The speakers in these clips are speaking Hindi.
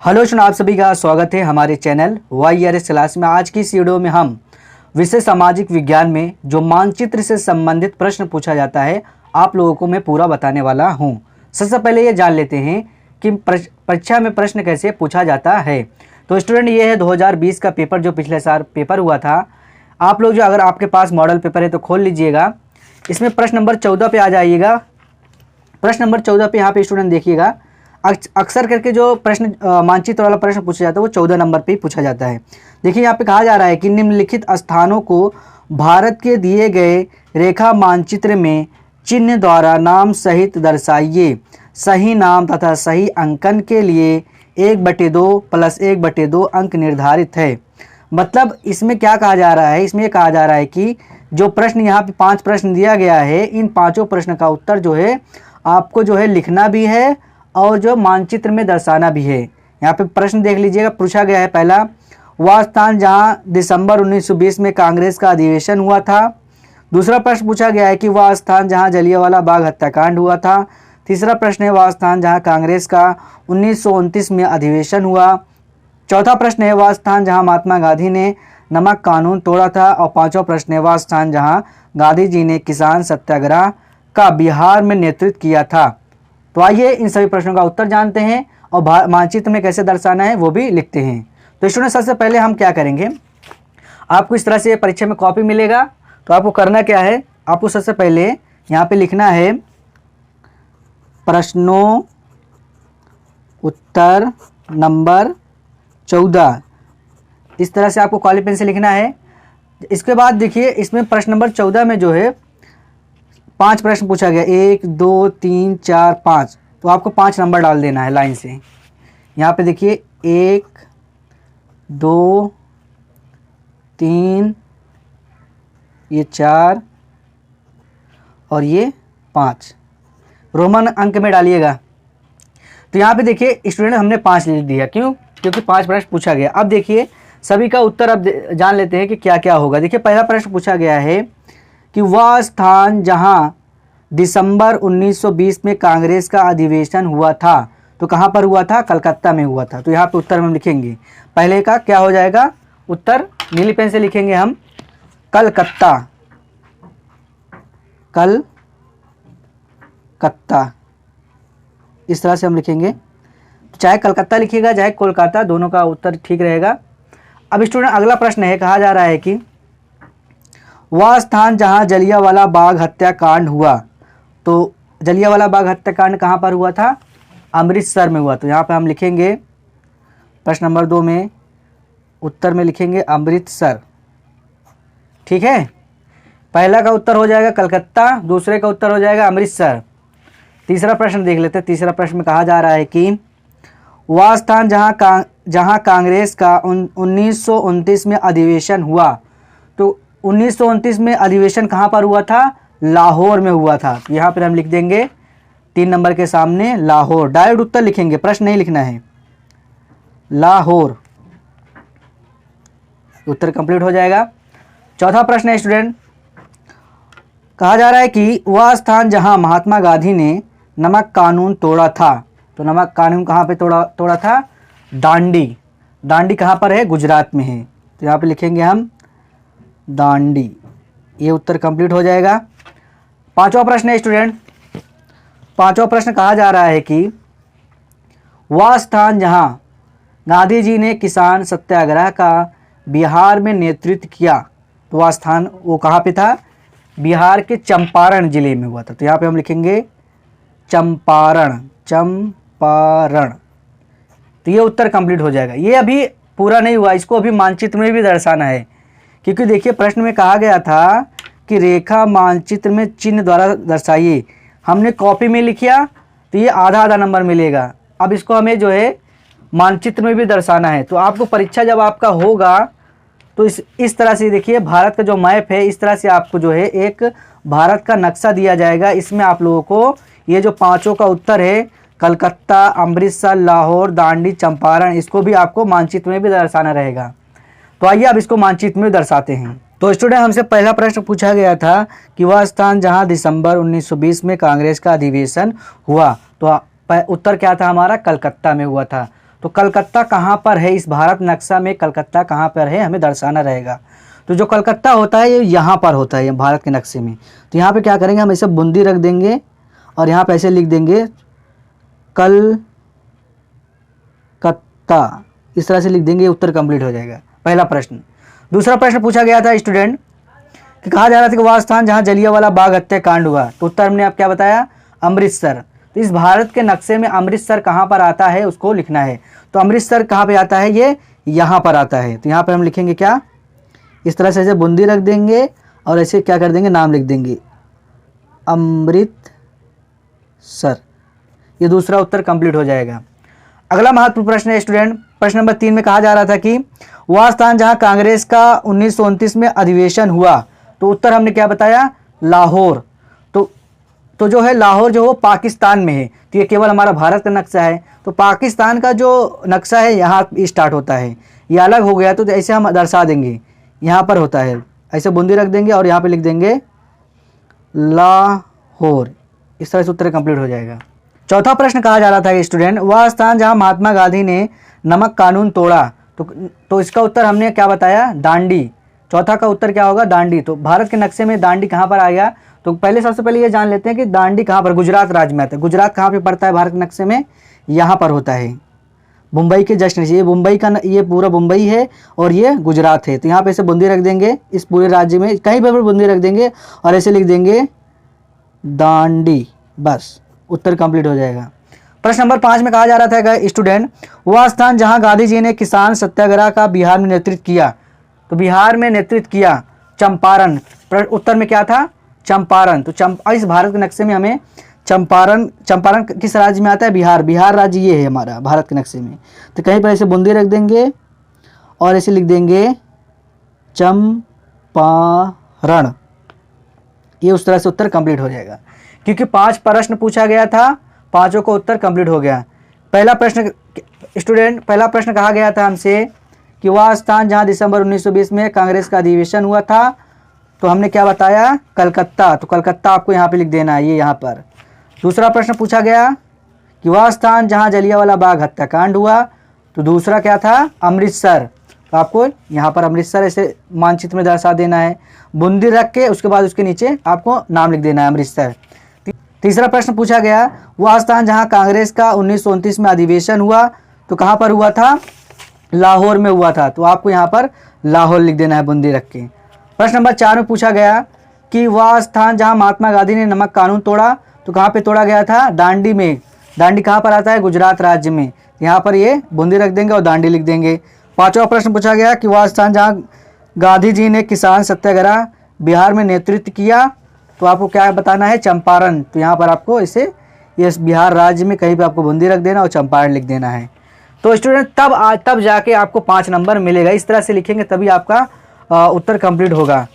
हेलो सुन, आप सभी का स्वागत है हमारे चैनल YRS क्लास में। आज की इस वीडियो में हम विषय सामाजिक विज्ञान में जो मानचित्र से संबंधित प्रश्न पूछा जाता है आप लोगों को मैं पूरा बताने वाला हूं। सबसे पहले ये जान लेते हैं कि परीक्षा में प्रश्न कैसे पूछा जाता है। तो स्टूडेंट, ये है 2020 का पेपर जो पिछले साल पेपर हुआ था। आप लोग जो अगर आपके पास मॉडल पेपर है तो खोल लीजिएगा। इसमें प्रश्न नंबर 14 पे आ जाइएगा। प्रश्न नंबर 14 पे यहाँ पे स्टूडेंट देखिएगा, अक्सर करके जो प्रश्न मानचित्र वाला प्रश्न पूछा जाता है वो 14 नंबर पे ही पूछा जाता है। देखिए यहाँ पे कहा जा रहा है कि निम्नलिखित स्थानों को भारत के दिए गए रेखा मानचित्र में चिन्ह द्वारा नाम सहित दर्शाइए। सही नाम तथा सही अंकन के लिए 1/2 + 1/2 अंक निर्धारित है। मतलब इसमें क्या कहा जा रहा है, इसमें कहा जा रहा है कि जो प्रश्न यहाँ पे 5 प्रश्न दिया गया है, इन पाँचों प्रश्न का उत्तर जो है आपको जो है लिखना भी है और जो मानचित्र में दर्शाना भी है। यहाँ पे प्रश्न देख लीजिएगा, पूछा गया है पहला, वह स्थान जहां दिसंबर 1920 में कांग्रेस का अधिवेशन हुआ था। दूसरा प्रश्न पूछा गया है कि वह स्थान जहां जलियांवाला बाग हत्याकांड हुआ था। तीसरा प्रश्न है वह स्थान जहां कांग्रेस का 1929 में अधिवेशन हुआ। चौथा प्रश्न है वह स्थान जहां महात्मा गांधी ने नमक कानून तोड़ा था। और पांचवा प्रश्न है वह स्थान जहां गांधी जी ने किसान सत्याग्रह का बिहार में नेतृत्व किया था। तो आइए इन सभी प्रश्नों का उत्तर जानते हैं और मानचित्र में कैसे दर्शाना है वो भी लिखते हैं। तो स्टूडेंट, सबसे पहले हम क्या करेंगे, आपको इस तरह से परीक्षा में कॉपी मिलेगा। तो आपको करना क्या है, आपको सबसे पहले यहाँ पे लिखना है प्रश्नों उत्तर नंबर 14। इस तरह से आपको काली पेन से लिखना है। इसके बाद देखिए इसमें प्रश्न नंबर 14 में जो है 5 प्रश्न पूछा गया, 1 2 3 4 5। तो आपको 5 नंबर डाल देना है लाइन से। यहाँ पे देखिए 1 2 3, ये 4 और ये 5 रोमन अंक में डालिएगा। तो यहाँ पे देखिए स्टूडेंट हमने 5 लिख दिया, क्यों? क्योंकि 5 प्रश्न पूछा गया। अब देखिए सभी का उत्तर अब जान लेते हैं कि क्या क्या होगा। देखिए पहला प्रश्न पूछा गया है कि वह स्थान जहां दिसंबर 1920 में कांग्रेस का अधिवेशन हुआ था। तो कहां पर हुआ था? कलकत्ता में हुआ था। तो यहाँ पे उत्तर हम लिखेंगे, पहले का क्या हो जाएगा उत्तर, नीली पेन से लिखेंगे हम कलकत्ता। कलकत्ता इस तरह से हम लिखेंगे। चाहे कलकत्ता लिखिएगा चाहे कोलकाता, दोनों का उत्तर ठीक रहेगा। अब स्टूडेंट अगला प्रश्न है, कहा जा रहा है कि वह स्थान जहां जलियांवाला बाग हत्याकांड हुआ। तो जलियांवाला बाग हत्याकांड कहां पर हुआ था? अमृतसर में हुआ। तो यहाँ पे हम लिखेंगे प्रश्न नंबर 2 में उत्तर में लिखेंगे अमृतसर। ठीक है, पहला का उत्तर हो जाएगा कलकत्ता, दूसरे का उत्तर हो जाएगा अमृतसर। तीसरा प्रश्न देख लेते हैं। तीसरा प्रश्न में कहा जा रहा है कि वह स्थान जहां कांग्रेस का 1929 में अधिवेशन हुआ। तो 1929 में अधिवेशन कहां पर हुआ था? लाहौर में हुआ था। तो यहाँ पर हम लिख देंगे 3 नंबर के सामने लाहौर। डायरेक्ट उत्तर लिखेंगे, प्रश्न नहीं लिखना है, लाहौर। उत्तर कंप्लीट हो जाएगा। चौथा प्रश्न है स्टूडेंट, कहा जा रहा है कि वह स्थान जहां महात्मा गांधी ने नमक कानून तोड़ा था। तो नमक कानून कहां पे तोड़ा था? दांडी। दांडी कहां पर है? गुजरात में है। तो यहाँ पे लिखेंगे हम दांडी। ये उत्तर कंप्लीट हो जाएगा। पांचवा प्रश्न है स्टूडेंट, पांचवा प्रश्न कहा जा रहा है कि वह स्थान जहां गांधी जी ने किसान सत्याग्रह का बिहार में नेतृत्व किया। तो वह स्थान वो कहाँ पे था? बिहार के चंपारण जिले में हुआ था। तो यहाँ पे हम लिखेंगे चंपारण। चंपारण। तो ये उत्तर कंप्लीट हो जाएगा। ये अभी पूरा नहीं हुआ, इसको अभी मानचित्र में भी दर्शाना है। क्योंकि देखिए प्रश्न में कहा गया था कि रेखा मानचित्र में चिन्ह द्वारा दर्शाइए। हमने कॉपी में लिखा तो ये आधा आधा नंबर मिलेगा। अब इसको हमें जो है मानचित्र में भी दर्शाना है। तो आपको परीक्षा जब आपका होगा तो इस तरह से देखिए भारत का जो मैप है, इस तरह से आपको जो है एक भारत का नक्शा दिया जाएगा। इसमें आप लोगों को ये जो पांचों का उत्तर है, कलकत्ता, अमृतसर, लाहौर, दांडी, चंपारण, इसको भी आपको मानचित्र में भी दर्शाना रहेगा। तो आइए अब इसको मानचित्र में दर्शाते हैं। तो स्टूडेंट हमसे पहला प्रश्न पूछा गया था कि वह स्थान जहां दिसंबर 1920 में कांग्रेस का अधिवेशन हुआ। तो उत्तर क्या था हमारा? कलकत्ता में हुआ था। तो कलकत्ता कहाँ पर है, इस भारत नक्शा में कलकत्ता कहाँ पर है हमें दर्शाना रहेगा। तो जो कलकत्ता होता है ये यहाँ पर होता है, ये भारत के नक्शे में। तो यहाँ पे क्या करेंगे, हम ऐसे बूंदी रख देंगे और यहाँ पे ऐसे लिख देंगे कलकत्ता, इस तरह से लिख देंगे, उत्तर कंप्लीट हो जाएगा पहला प्रश्न। दूसरा प्रश्न पूछा गया था स्टूडेंट कि कहा जा रहा था कि वह स्थान जहाँ जलियांवाला बाग हत्याकांड हुआ, तो उत्तर हमने आप क्या बताया, अमृतसर। तो इस भारत के नक्शे में अमृतसर कहाँ पर आता है उसको लिखना है। तो अमृतसर कहाँ पे आता है, ये यहाँ पर आता है। तो यहाँ पर हम लिखेंगे क्या, इस तरह से ऐसे बूंदी रख देंगे और ऐसे क्या कर देंगे, नाम लिख देंगे अमृतसर। ये दूसरा उत्तर कंप्लीट हो जाएगा। अगला महत्वपूर्ण प्रश्न है स्टूडेंट, प्रश्न नंबर 3 में कहा जा रहा था कि वह स्थान जहां कांग्रेस का 1929 में अधिवेशन हुआ, तो उत्तर हमने क्या बताया, लाहौर। तो जो है लाहौर जो वो पाकिस्तान में है। तो ये केवल हमारा भारत का नक्शा है, तो पाकिस्तान का जो नक्शा है यहाँ स्टार्ट होता है, ये अलग हो गया। तो ऐसे हम दर्शा देंगे, यहाँ पर होता है, ऐसे बूंदी रख देंगे और यहाँ पे लिख देंगे लाहौर। इस तरह से उत्तर कंप्लीट हो जाएगा। चौथा प्रश्न कहा जा रहा था कि स्टूडेंट वह स्थान जहां महात्मा गांधी ने नमक कानून तोड़ा, तो इसका उत्तर हमने क्या बताया, दांडी। चौथा का उत्तर क्या होगा, दांडी। तो भारत के नक्शे में दांडी कहाँ पर आ गया, तो पहले सबसे पहले ये जान लेते हैं कि दांडी कहाँ पर, गुजरात राज्य में आता है। गुजरात कहाँ पे पड़ता है भारत के नक्शे में, यहाँ पर होता है, मुंबई के जस्ट नीचे। ये मुंबई का ये पूरा मुंबई है और ये गुजरात है। तो यहाँ पे ऐसे बूंदी रख देंगे, इस पूरे राज्य में कहीं पर बूंदी रख देंगे और ऐसे लिख देंगे दांडी, बस उत्तर कंप्लीट हो जाएगा। प्रश्न नंबर 5 में कहा जा रहा था स्टूडेंट वह स्थान जहां गांधी जी ने किसान सत्याग्रह का बिहार में नेतृत्व किया, तो बिहार में नेतृत्व किया चंपारण। उत्तर में क्या था, चंपारण। तो इस भारत के नक्शे में हमें चंपारण किस राज्य में आता है, बिहार राज्य ये है हमारा भारत के नक्शे में। तो कहीं पर ऐसे बूंदी रख देंगे और ऐसे लिख देंगे चंपारण। ये उस तरह से उत्तर कंप्लीट हो जाएगा। क्योंकि 5 प्रश्न पूछा गया था, पांचों को उत्तर कंप्लीट हो गया। पहला प्रश्न स्टूडेंट, पहला प्रश्न कहा गया था हमसे कि वह स्थान जहां दिसंबर 1920 में कांग्रेस का अधिवेशन हुआ था, तो हमने क्या बताया, कलकत्ता। तो कलकत्ता आपको यहाँ पे लिख देना है, ये यहाँ पर। दूसरा प्रश्न पूछा गया कि वह स्थान जहां जलियांवाला बाग हत्याकांड हुआ, तो दूसरा क्या था, अमृतसर। तो आपको यहाँ पर अमृतसर ऐसे मानचित्र में दर्शा देना है, बूंदी रख के उसके बाद उसके नीचे आपको नाम लिख देना है अमृतसर। तीसरा प्रश्न पूछा गया वह स्थान जहां कांग्रेस का 1929 में अधिवेशन हुआ, तो कहां पर हुआ था, लाहौर में हुआ था। तो आपको यहां पर लाहौर लिख देना है बूंदी रख के। प्रश्न नंबर 4 में पूछा गया कि वह स्थान जहां महात्मा गांधी ने नमक कानून तोड़ा, तो कहां पे तोड़ा गया था, दांडी में। दांडी कहां पर आता है, गुजरात राज्य में। यहाँ पर ये बूंदी रख देंगे और दांडी लिख देंगे। पांचवा प्रश्न पूछा गया कि वह स्थान जहां गांधी जी ने किसान सत्याग्रह बिहार में नेतृत्व किया, तो आपको क्या बताना है, चंपारण। तो यहाँ पर आपको इसे ये बिहार राज्य में कहीं पे आपको बूंदी रख देना और चंपारण लिख देना है। तो स्टूडेंट तब जाके आपको 5 नंबर मिलेगा। इस तरह से लिखेंगे तभी आपका उत्तर कंप्लीट होगा।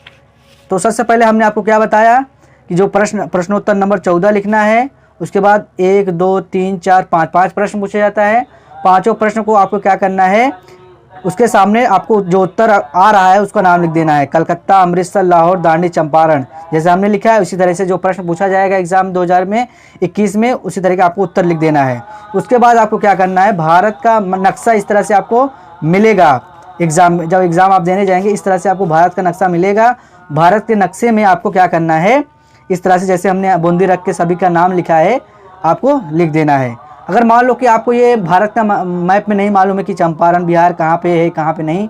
तो सबसे पहले हमने आपको क्या बताया कि जो प्रश्नोत्तर नंबर 14 लिखना है, उसके बाद 1 2 3 4 5 प्रश्न पूछा जाता है। पाँचों प्रश्न को आपको क्या करना है, उसके सामने आपको जो उत्तर आ रहा है उसका नाम लिख देना है, कलकत्ता, अमृतसर, लाहौर, दांडी, चंपारण। जैसे हमने लिखा है उसी तरह से जो प्रश्न पूछा जाएगा एग्जाम 2021 में, उसी तरह का आपको उत्तर लिख देना है। उसके बाद आपको क्या करना है, भारत का नक्शा इस तरह से आपको मिलेगा एग्जाम में। जब एग्जाम आप देने जाएंगे इस तरह से आपको भारत का नक्शा मिलेगा। भारत के नक्शे में आपको क्या करना है, इस तरह से जैसे हमने बूंदी रख के सभी का नाम लिखा है आपको लिख देना है। अगर मान लो कि आपको ये भारत का मैप में नहीं मालूम है कि चंपारण बिहार कहाँ पे है कहाँ पे नहीं,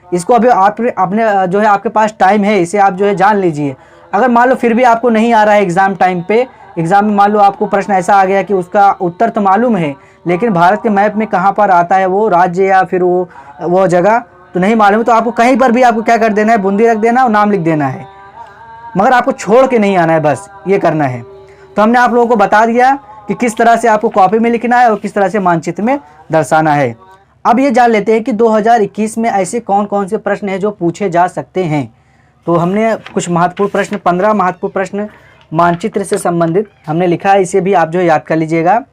इसको अभी आपने जो है आपके पास टाइम है, इसे आप जो है जान लीजिए। अगर मान लो फिर भी आपको नहीं आ रहा है एग्ज़ाम टाइम पे, एग्ज़ाम में मान लो आपको प्रश्न ऐसा आ गया कि उसका उत्तर तो मालूम है लेकिन भारत के मैप में कहाँ पर आता है वो राज्य या फिर वो जगह तो नहीं मालूम, तो आपको कहीं पर भी आपको क्या कर देना है, बूंदी रख देना और नाम लिख देना है, मगर आपको छोड़ के नहीं आना है, बस ये करना है। तो हमने आप लोगों को बता दिया कि किस तरह से आपको कॉपी में लिखना है और किस तरह से मानचित्र में दर्शाना है। अब ये जान लेते हैं कि 2021 में ऐसे कौन कौन से प्रश्न हैं जो पूछे जा सकते हैं। तो हमने कुछ महत्वपूर्ण प्रश्न, 15 महत्वपूर्ण प्रश्न मानचित्र से संबंधित हमने लिखा है, इसे भी आप जो है याद कर लीजिएगा।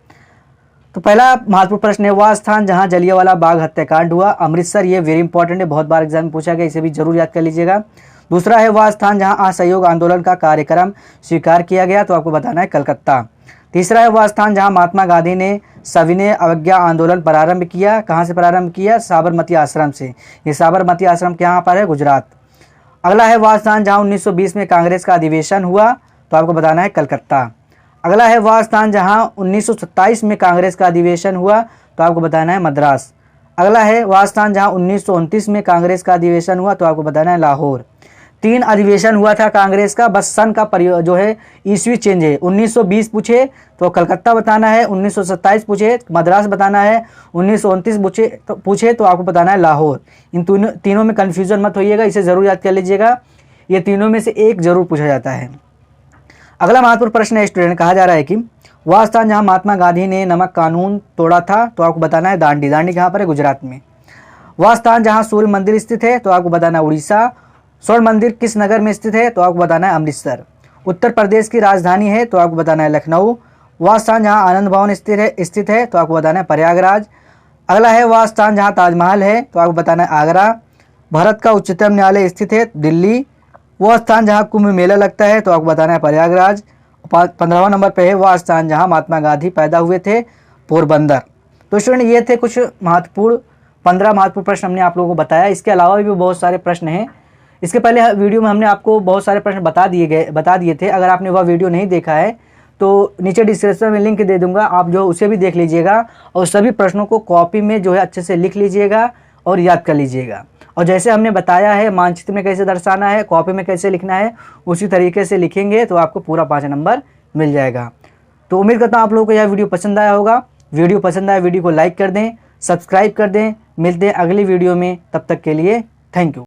तो पहला महत्वपूर्ण प्रश्न है वह स्थान जहां जलियांवाला बाग हत्याकांड हुआ, अमृतसर। ये वेरी इंपॉर्टेंट है, बहुत बार एग्जाम में पूछा गया, इसे भी जरूर याद कर लीजिएगा। दूसरा है वह स्थान जहां असहयोग आंदोलन का कार्यक्रम स्वीकार किया गया, तो आपको बताना है कलकत्ता। तीसरा है वह स्थान जहां महात्मा गांधी ने सविनय अवज्ञा आंदोलन प्रारंभ किया? कहाँ से प्रारंभ किया? साबरमती आश्रम से। ये साबरमती आश्रम कहाँ पर है? गुजरात। अगला है वह स्थान जहाँ 1920 में कांग्रेस का अधिवेशन हुआ? तो आपको बताना है कलकत्ता। अगला है वह स्थान जहाँ 1927 में कांग्रेस का अधिवेशन हुआ? तो आपको बताना है मद्रास। अगला है वह स्थान जहाँ 1929 में कांग्रेस का अधिवेशन हुआ? तो आपको बताना है लाहौर। 3 अधिवेशन हुआ था कांग्रेस का, बस सन का जो है ईस्वी चेंज है। 1920 पूछे तो कलकत्ता बताना है, 1927 पूछे मद्रास बताना है, 1929 पूछे तो आपको बताना है लाहौर। इन तीनों में कन्फ्यूजन मत होइएगा, इसे ज़रूर याद कर लीजिएगा। ये तीनों में से एक जरूर पूछा जाता है। अगला महत्वपूर्ण प्रश्न है स्टूडेंट, कहा जा रहा है कि वह स्थान जहाँ महात्मा गांधी ने नमक कानून तोड़ा था? तो आपको बताना है दांडी। दांडी कहाँ पर है? गुजरात में। वह स्थान जहाँ सूर्य मंदिर स्थित है? तो आपको बताना है उड़ीसा। स्वर्ण मंदिर किस नगर में स्थित है? तो आपको बताना है अमृतसर। उत्तर प्रदेश की राजधानी है? तो आपको बताना है लखनऊ। वह स्थान जहाँ आनंद भवन स्थित है? तो आपको बताना है प्रयागराज। अगला है वह स्थान जहाँ ताजमहल है? तो आपको बताना है आगरा। भारत का उच्चतम न्यायालय स्थित है दिल्ली। वह स्थान जहाँ कुंभ मेला लगता है? तो आपको बताना है प्रयागराज। 15वां नंबर पे है वह स्थान जहाँ महात्मा गांधी पैदा हुए थे? पोरबंदर। तो स्टूडेंट ये थे कुछ महत्वपूर्ण 15 महत्वपूर्ण प्रश्न हमने आप लोगों को बताया। इसके अलावा भी बहुत सारे प्रश्न हैं। इसके पहले वीडियो में हमने आपको बहुत सारे प्रश्न बता दिए थे। अगर आपने वह वीडियो नहीं देखा है तो नीचे डिस्क्रिप्शन में लिंक दे दूंगा, आप जो उसे भी देख लीजिएगा और सभी प्रश्नों को कॉपी में जो है अच्छे से लिख लीजिएगा और याद कर लीजिएगा। और जैसे हमने बताया है मानचित्र में कैसे दर्शाना है, कॉपी में कैसे लिखना है, उसी तरीके से लिखेंगे तो आपको पूरा 5 नंबर मिल जाएगा। तो उम्मीद करता हूँ आप लोगों को यह वीडियो पसंद आया होगा। वीडियो पसंद आया वीडियो को लाइक कर दें, सब्सक्राइब कर दें। मिलते हैं अगली वीडियो में, तब तक के लिए थैंक यू।